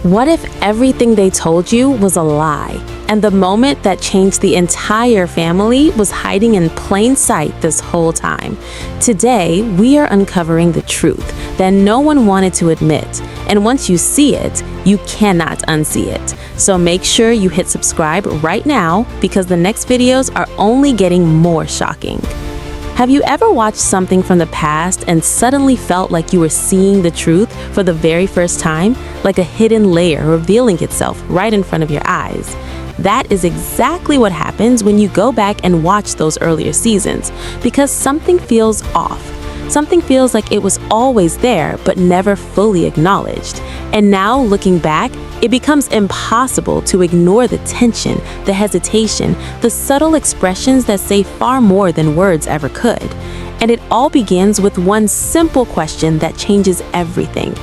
What if everything they told you was a lie, and the moment that changed the entire family was hiding in plain sight this whole time? Today, we are uncovering the truth that no one wanted to admit, and once you see it, you cannot unsee it. So make sure you hit subscribe right now, because the next videos are only getting more shocking. Have you ever watched something from the past and suddenly felt like you were seeing the truth for the very first time, like a hidden layer revealing itself right in front of your eyes? That is exactly what happens when you go back and watch those earlier seasons, because something feels off. Something feels like it was always there but never fully acknowledged. And now, looking back, it becomes impossible to ignore the tension, the hesitation, the subtle expressions that say far more than words ever could. And it all begins with one simple question that changes everything.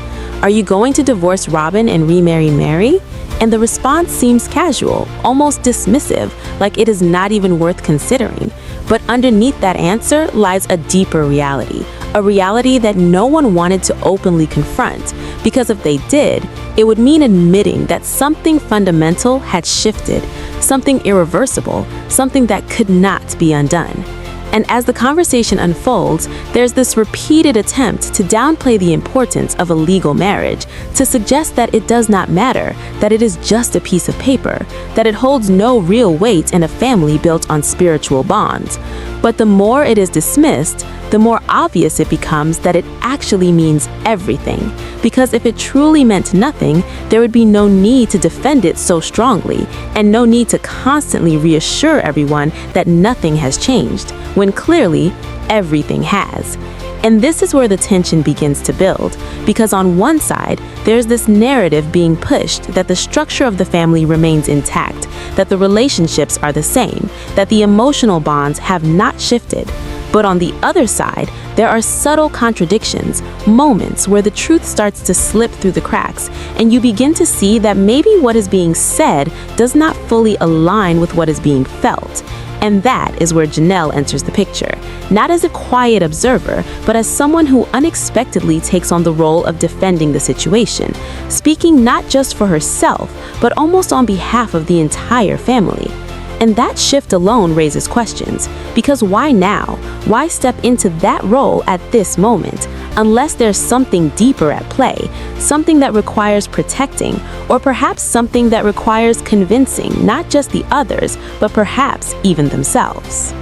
Are you going to divorce Robyn and remarry Meri? And the response seems casual, almost dismissive, like it is not even worth considering. But underneath that answer lies a deeper reality, a reality that no one wanted to openly confront, because if they did, it would mean admitting that something fundamental had shifted, something irreversible, something that could not be undone. And as the conversation unfolds, there's this repeated attempt to downplay the importance of a legal marriage, to suggest that it does not matter, that it is just a piece of paper, that it holds no real weight in a family built on spiritual bonds. But the more it is dismissed, the more obvious it becomes that it actually means everything. Because if it truly meant nothing, there would be no need to defend it so strongly, and no need to constantly reassure everyone that nothing has changed, when clearly everything has. And this is where the tension begins to build, because on one side, there's this narrative being pushed that the structure of the family remains intact, that the relationships are the same, that the emotional bonds have not shifted. But on the other side, there are subtle contradictions, moments where the truth starts to slip through the cracks, and you begin to see that maybe what is being said does not fully align with what is being felt. And that is where Janelle enters the picture, not as a quiet observer, but as someone who unexpectedly takes on the role of defending the situation, speaking not just for herself, but almost on behalf of the entire family. And that shift alone raises questions, because why now? Why step into that role at this moment, unless there's something deeper at play, something that requires protecting, or perhaps something that requires convincing not just the others, but perhaps even themselves?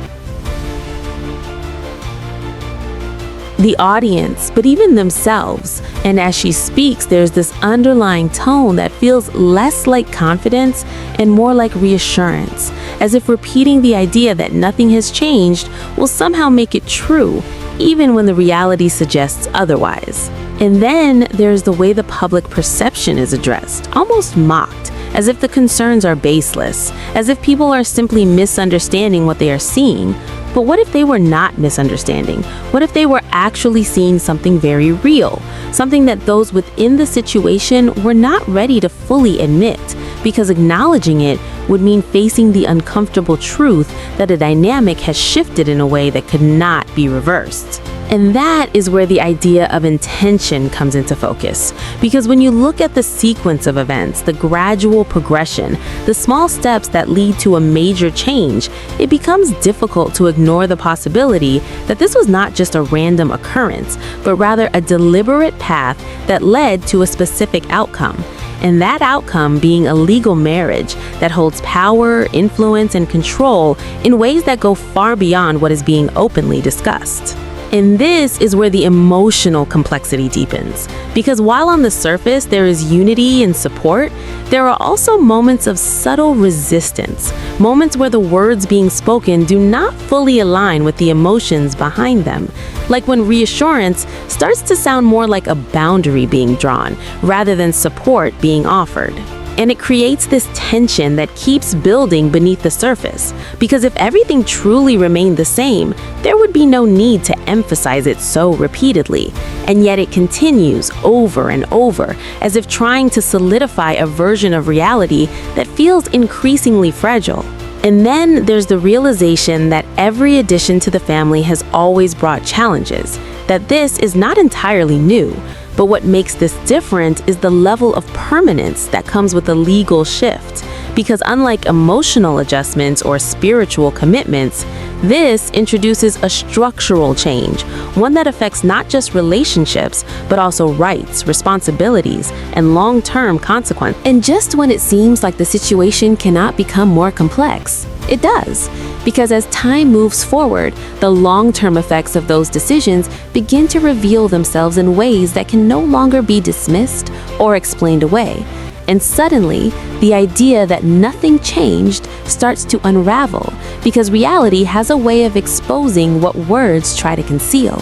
The audience, but even themselves. And as she speaks, there's this underlying tone that feels less like confidence and more like reassurance, as if repeating the idea that nothing has changed will somehow make it true, even when the reality suggests otherwise. And then there's the way the public perception is addressed, almost mocked, as if the concerns are baseless, as if people are simply misunderstanding what they are seeing. But what if they were not misunderstanding? What if they were actually seeing something very real? Something that those within the situation were not ready to fully admit, because acknowledging it would mean facing the uncomfortable truth that a dynamic has shifted in a way that could not be reversed. And that is where the idea of intention comes into focus. Because when you look at the sequence of events, the gradual progression, the small steps that lead to a major change, it becomes difficult to ignore the possibility that this was not just a random occurrence, but rather a deliberate path that led to a specific outcome. And that outcome being a legal marriage that holds power, influence, and control in ways that go far beyond what is being openly discussed. And this is where the emotional complexity deepens. Because while on the surface there is unity and support, there are also moments of subtle resistance, moments where the words being spoken do not fully align with the emotions behind them. Like when reassurance starts to sound more like a boundary being drawn, rather than support being offered. And it creates this tension that keeps building beneath the surface, because if everything truly remained the same, there would be no need to emphasize it so repeatedly. And yet it continues over and over, as if trying to solidify a version of reality that feels increasingly fragile. And then there's the realization that every addition to the family has always brought challenges, that this is not entirely new. But what makes this different is the level of permanence that comes with a legal shift. Because unlike emotional adjustments or spiritual commitments, this introduces a structural change, one that affects not just relationships, but also rights, responsibilities, and long-term consequences. And just when it seems like the situation cannot become more complex, it does. Because as time moves forward, the long-term effects of those decisions begin to reveal themselves in ways that can no longer be dismissed or explained away. And suddenly, the idea that nothing changed starts to unravel because reality has a way of exposing what words try to conceal.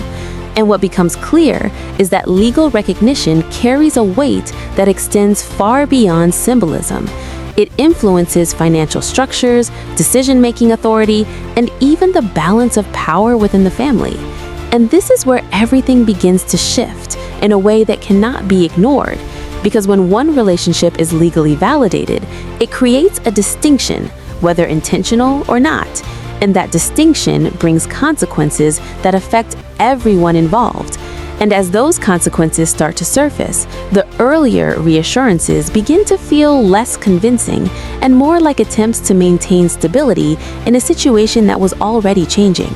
And what becomes clear is that legal recognition carries a weight that extends far beyond symbolism. It influences financial structures, decision-making authority, and even the balance of power within the family. And this is where everything begins to shift in a way that cannot be ignored. Because when one relationship is legally validated, it creates a distinction, whether intentional or not. And that distinction brings consequences that affect everyone involved. And as those consequences start to surface, the earlier reassurances begin to feel less convincing and more like attempts to maintain stability in a situation that was already changing.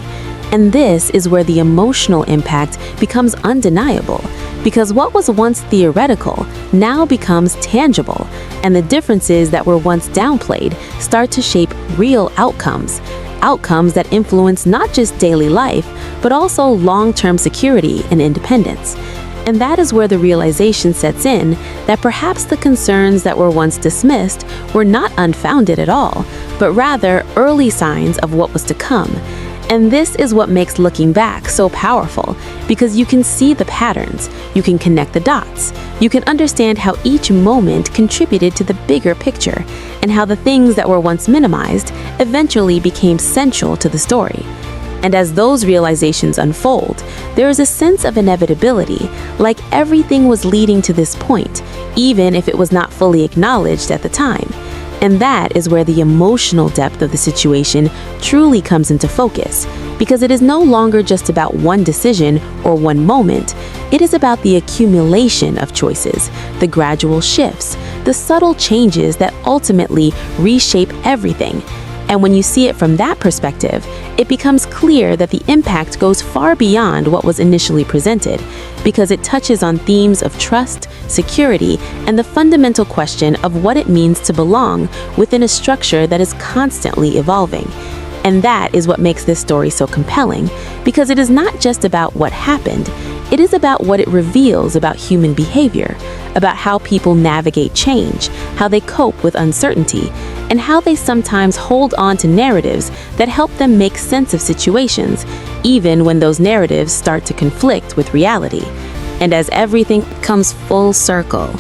And this is where the emotional impact becomes undeniable. Because what was once theoretical now becomes tangible, and the differences that were once downplayed start to shape real outcomes that influence not just daily life, but also long-term security and independence. And that is where the realization sets in that perhaps the concerns that were once dismissed were not unfounded at all, but rather early signs of what was to come. And this is what makes looking back so powerful, because you can see the patterns, you can connect the dots, you can understand how each moment contributed to the bigger picture, and how the things that were once minimized eventually became central to the story. And as those realizations unfold, there is a sense of inevitability, like everything was leading to this point, even if it was not fully acknowledged at the time. And that is where the emotional depth of the situation truly comes into focus, because it is no longer just about one decision or one moment. It is about the accumulation of choices, the gradual shifts, the subtle changes that ultimately reshape everything. And when you see it from that perspective, it becomes clear that the impact goes far beyond what was initially presented, because it touches on themes of trust, security, and the fundamental question of what it means to belong within a structure that is constantly evolving. And that is what makes this story so compelling, because it is not just about what happened, it is about what it reveals about human behavior, about how people navigate change, how they cope with uncertainty, and how they sometimes hold on to narratives that help them make sense of situations, even when those narratives start to conflict with reality. And as everything comes full circle,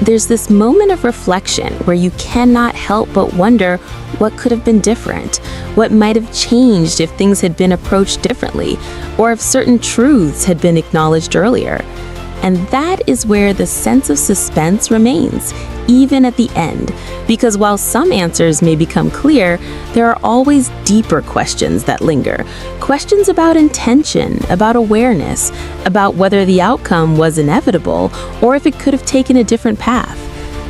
there's this moment of reflection where you cannot help but wonder what could have been different, what might have changed if things had been approached differently, or if certain truths had been acknowledged earlier. And that is where the sense of suspense remains, even at the end, because while some answers may become clear, there are always deeper questions that linger. Questions about intention, about awareness, about whether the outcome was inevitable or if it could have taken a different path.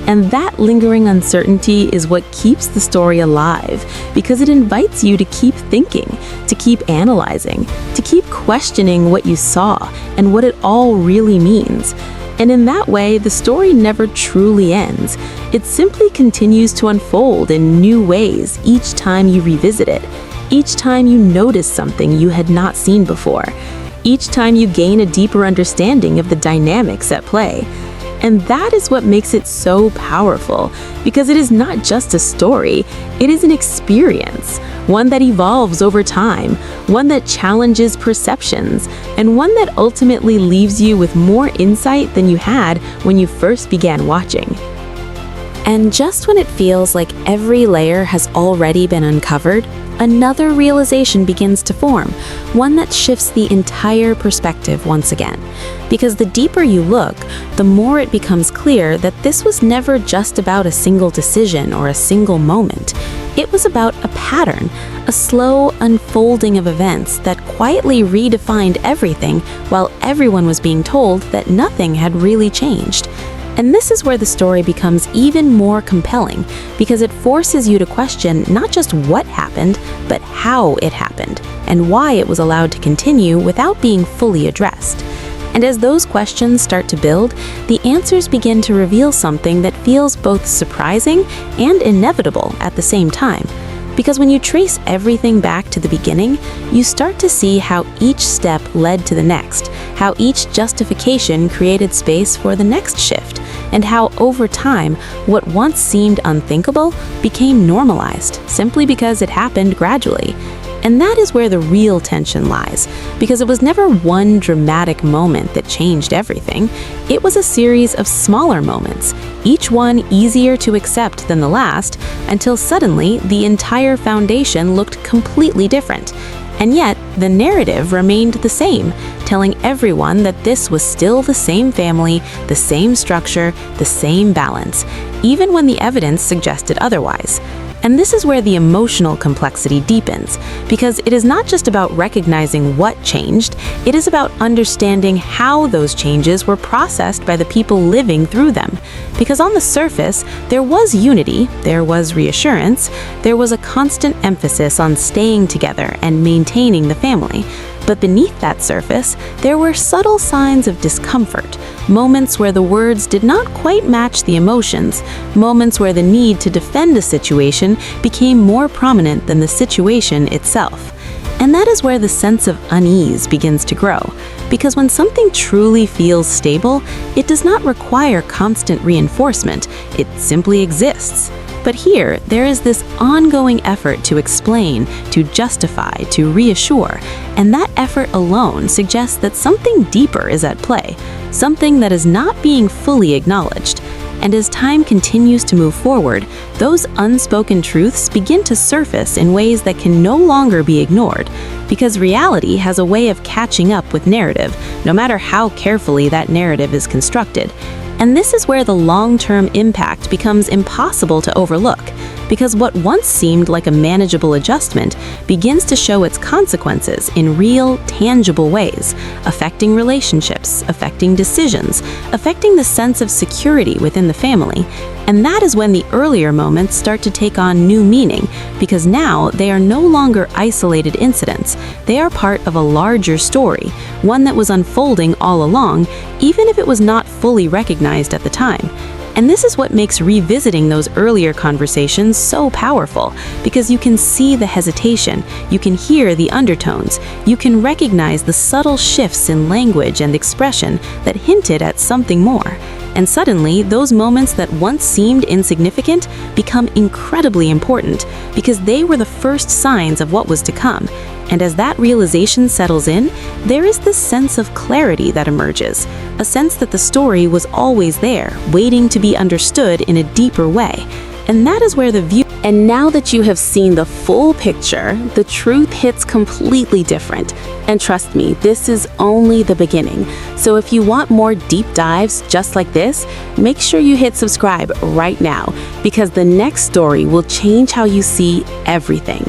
And that lingering uncertainty is what keeps the story alive, because it invites you to keep thinking, to keep analyzing, to keep questioning what you saw and what it all really means. And in that way, the story never truly ends. It simply continues to unfold in new ways each time you revisit it, each time you notice something you had not seen before, each time you gain a deeper understanding of the dynamics at play. And that is what makes it so powerful, because it is not just a story, it is an experience, one that evolves over time, one that challenges perceptions, and one that ultimately leaves you with more insight than you had when you first began watching. And just when it feels like every layer has already been uncovered, another realization begins to form, one that shifts the entire perspective once again. Because the deeper you look, the more it becomes clear that this was never just about a single decision or a single moment. It was about a pattern, a slow unfolding of events that quietly redefined everything while everyone was being told that nothing had really changed. And this is where the story becomes even more compelling, because it forces you to question not just what happened, but how it happened, and why it was allowed to continue without being fully addressed. And as those questions start to build, the answers begin to reveal something that feels both surprising and inevitable at the same time. Because when you trace everything back to the beginning, you start to see how each step led to the next, how each justification created space for the next shift, and how over time, what once seemed unthinkable became normalized simply because it happened gradually. And that is where the real tension lies, because it was never one dramatic moment that changed everything. It was a series of smaller moments, each one easier to accept than the last, until suddenly the entire foundation looked completely different. And yet, the narrative remained the same, telling everyone that this was still the same family, the same structure, the same balance, even when the evidence suggested otherwise. And this is where the emotional complexity deepens, because it is not just about recognizing what changed, it is about understanding how those changes were processed by the people living through them. Because on the surface, there was unity, there was reassurance, there was a constant emphasis on staying together and maintaining the family. But beneath that surface, there were subtle signs of discomfort, moments where the words did not quite match the emotions, moments where the need to defend a situation became more prominent than the situation itself. And that is where the sense of unease begins to grow, because when something truly feels stable, it does not require constant reinforcement, it simply exists. But here, there is this ongoing effort to explain, to justify, to reassure, and that effort alone suggests that something deeper is at play, something that is not being fully acknowledged. And as time continues to move forward, those unspoken truths begin to surface in ways that can no longer be ignored, because reality has a way of catching up with narrative, no matter how carefully that narrative is constructed. And this is where the long-term impact becomes impossible to overlook, because what once seemed like a manageable adjustment begins to show its consequences in real, tangible ways, affecting relationships, affecting decisions, affecting the sense of security within the family. And that is when the earlier moments start to take on new meaning, because now they are no longer isolated incidents. They are part of a larger story, one that was unfolding all along, even if it was not fully recognized at the time. And this is what makes revisiting those earlier conversations so powerful, because you can see the hesitation, you can hear the undertones, you can recognize the subtle shifts in language and expression that hinted at something more. And suddenly, those moments that once seemed insignificant become incredibly important, because they were the first signs of what was to come. And as that realization settles in, there is this sense of clarity that emerges, a sense that the story was always there, waiting to be understood in a deeper way. And that is where the view. And now that you have seen the full picture, the truth hits completely different. And trust me, this is only the beginning. So if you want more deep dives just like this, make sure you hit subscribe right now, because the next story will change how you see everything.